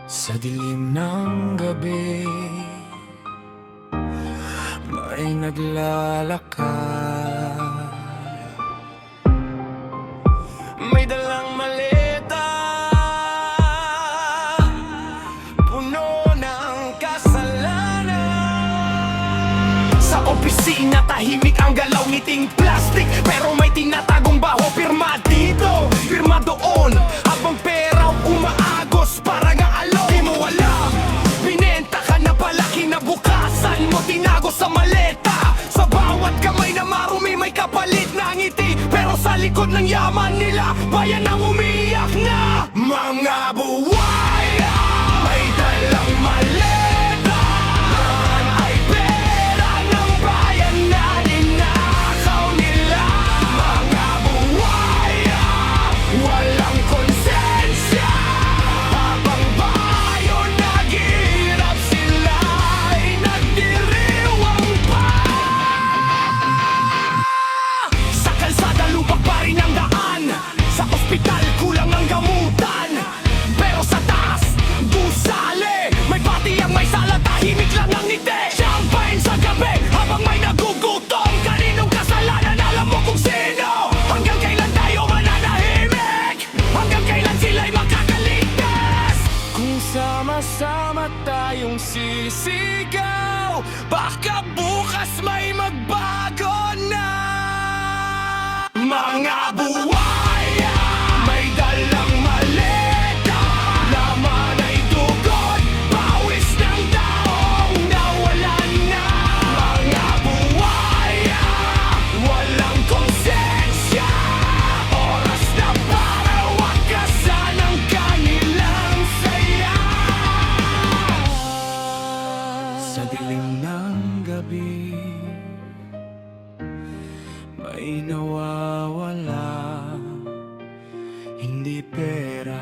Sa dilim ng gabi, may naglalakad, may dalang maleta, puno ng kasalanan. Sa opisina, tahimik ang galaw, ngiting plastic, pero may tinatagong baho. Pirma dito, pirma doon, habang pera umaagos para nga alo. Di mo alam, binenta ka na pala, kinabukasan mo tinago sa maleta. Sa bawat kamay na marumi, may kapalit na ngiti, pero sa likod ng yaman nila, bayan ang umiyak na mga buwaya. May dalang maleta, ay pera ng bayan na ninakaw nila. Mga buwaya, walang konsensya, habang bayo naghihirap, sila ay nagdiriwang pa. Sa kalsada, lubak pa rin ang daan, sa ospital kulang ang gamutan, pero sa taas, gusali, may patiyang may sala, tahimik lang ang ngiti. Champagne sa gabi, habang may nagugutom, kaninong kasalanan, alam mo kung sino. Hanggang kailan tayo mananahimik? Hanggang kailan sila'y makakaligtas? Kung sama-sama tayong sisigaw, baka bukas may magbago na. Mga buwaya, may dalang maleta, laman ay dugot, pawis ng taong nawalan na. Mga buwaya, walang konsensya, oras na para wakasan ang kanilang saya. Sa dilim ng gabi, may nawawala, hindi pera,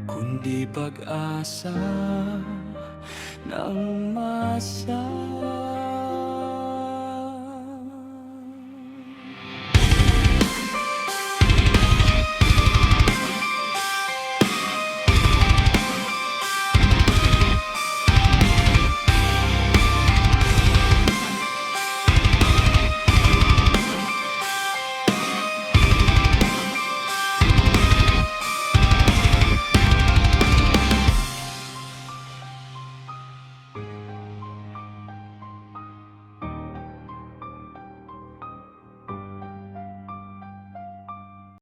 kundi pag-asa ng masa.